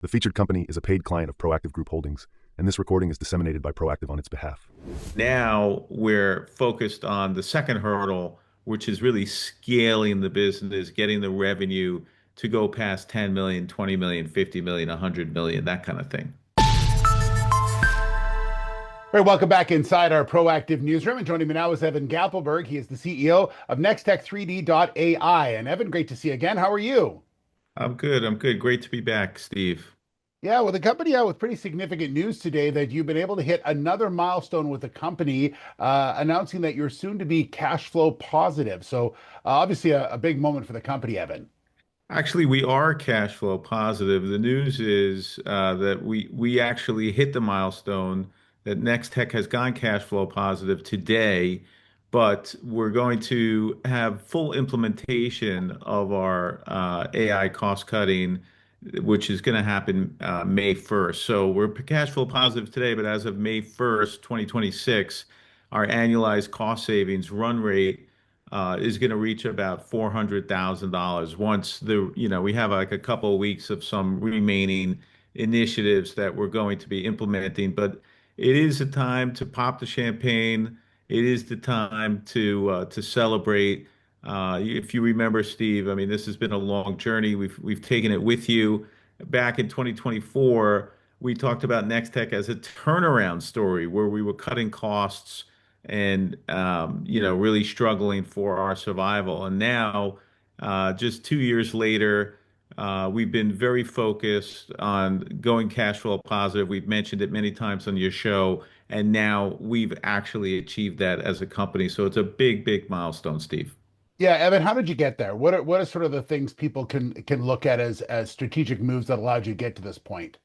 The featured company is a paid client of Proactive Group Holdings, and this recording is disseminated by Proactive on its behalf. Now we're focused on the second hurdle, which is really scaling the business, getting the revenue to go past 10 million, 20 million, 50 million, 100 million, that kind of thing. All right, welcome back inside our proactive newsroom. And joining me now is Evan Gappelberg. He is the CEO of Nextech3D.ai. And Evan, great to see you again. How are you? I'm good. I'm good. Great to be back, Steve. Yeah, well, the company out with pretty significant news today that you've been able to hit another milestone with the company, announcing that you're soon to be cash flow positive. So, obviously, a big moment for the company, Evan. Actually, we are cash flow positive. The news is that we actually hit the milestone that Nextech has gone cash flow positive today, but we're going to have full implementation of our AI cost cutting, which is going to happen May 1st. So we're cash flow positive today, but as of May 1st, 2026, our annualized cost savings run rate is going to reach about $400,000 once we have like a couple of weeks of some remaining initiatives that we're going to be implementing. But it is a time to pop the champagne. It is the time to celebrate. If you remember, Steve, I mean, this has been a long journey. We've taken it with you. Back in 2024, we talked about Nextech as a turnaround story where we were cutting costs and really struggling for our survival. And now, just 2 years later, we've been very focused on going cash flow positive. We've mentioned it many times on your show, and now we've actually achieved that as a company. So it's a big, big milestone, Steve. Yeah, Evan, how did you get there? What are sort of the things people can look at as strategic moves that allowed you to get to this point?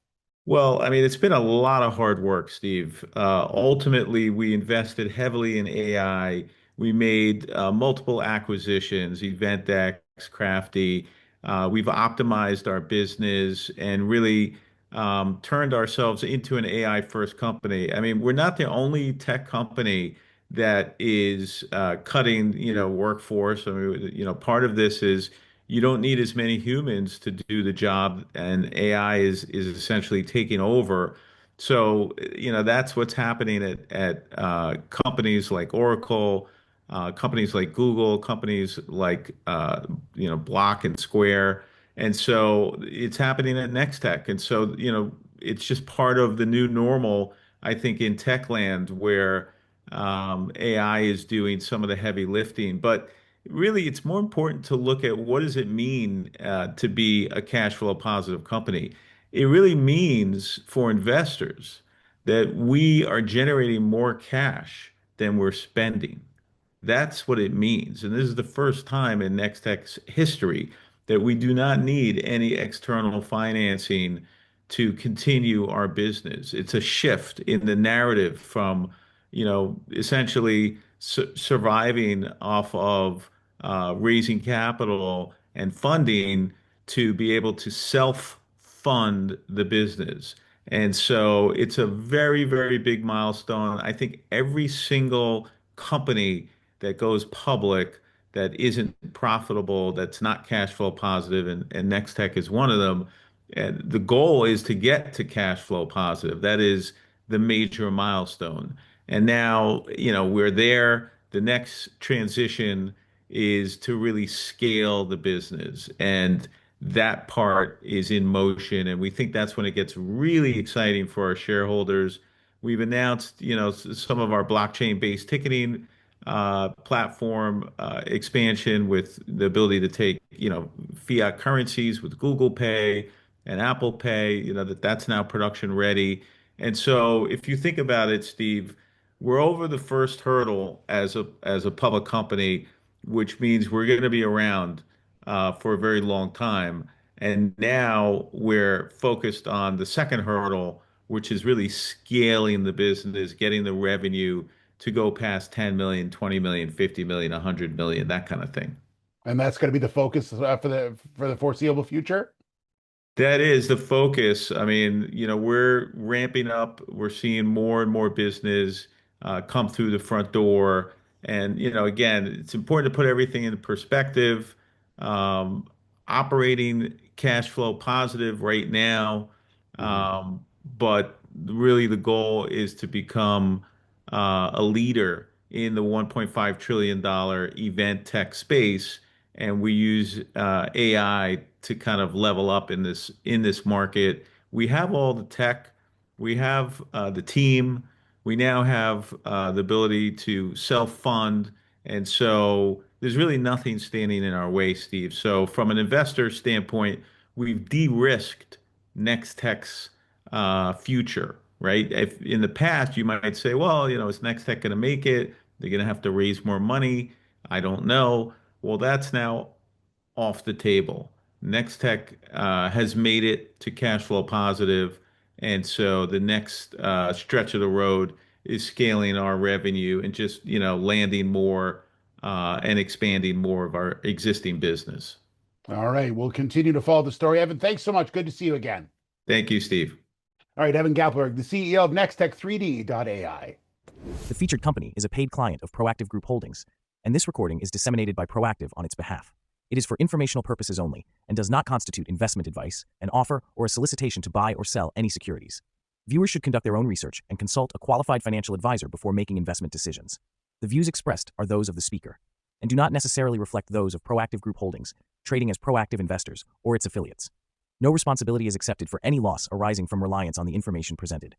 Well, I mean, it's been a lot of hard work, Steve. Ultimately, we invested heavily in AI. We made multiple acquisitions, EventX, Crafty. We've optimized our business and really turned ourselves into an AI first company. I mean, we're not the only tech company that is cutting, workforce. I mean, part of this is you don't need as many humans to do the job, and AI is essentially taking over. So, that's what's happening at companies like Oracle, companies like Google, companies like Block and Square. And so it's happening at Nextech. And so, it's just part of the new normal, I think, in tech land where AI is doing some of the heavy lifting. But really, it's more important to look at what does it mean to be a cash flow positive company. It really means for investors that we are generating more cash than we're spending. That's what it means. And this is the first time in Nextech's history that we do not need any external financing to continue our business. It's a shift in the narrative from, essentially surviving off of raising capital and funding to be able to self-fund the business. And so it's a very, very big milestone. I think every single company that goes public that isn't profitable, that's not cash flow positive, and Nextech is one of them. And the goal is to get to cash flow positive. That is the major milestone. And now, we're there. The next transition is to really scale the business. And that part is in motion. And we think that's when it gets really exciting for our shareholders. We've announced, some of our blockchain-based ticketing platform expansion with the ability to take, fiat currencies with Google Pay and Apple Pay, that's now production ready. And so if you think about it, Steve, we're over the first hurdle as a public company, which means we're going to be around for a very long time. And now we're focused on the second hurdle, which is really scaling the business, getting the revenue to go past 10 million, 20 million, 50 million, 100 million, that kind of thing. And that's going to be the focus for the foreseeable future. That is the focus. I mean, we're ramping up. We're seeing more and more business come through the front door. And, again, it's important to put everything in perspective. Um, Operating cash flow positive right now. Mhm. But really, the goal is to become a leader in the $1.5 trillion event tech space, and we use AI to kind of level up in this market. We have all the tech, we have the team, we now have the ability to self-fund, and so there's really nothing standing in our way, Steve. So from an investor standpoint, we've de-risked Nextech's future, right? If in the past you might say, well, is Nextech going to make it? They're going to have to raise more money. I don't know. Well, that's now off the table. Nextech has made it to cash flow positive, and so the next stretch of the road is scaling our revenue and just landing more and expanding more of our existing business. All right. We'll continue to follow the story. Evan, thanks so much. Good to see you again. Thank you, Steve. All right. Evan Gappelberg, the CEO of Nextech3D.ai. The featured company is a paid client of Proactive Group Holdings, and this recording is disseminated by Proactive on its behalf. It is for informational purposes only and does not constitute investment advice, an offer, or a solicitation to buy or sell any securities. Viewers should conduct their own research and consult a qualified financial advisor before making investment decisions. The views expressed are those of the speaker and do not necessarily reflect those of Proactive Group Holdings, trading as Proactive Investors or its affiliates. No responsibility is accepted for any loss arising from reliance on the information presented.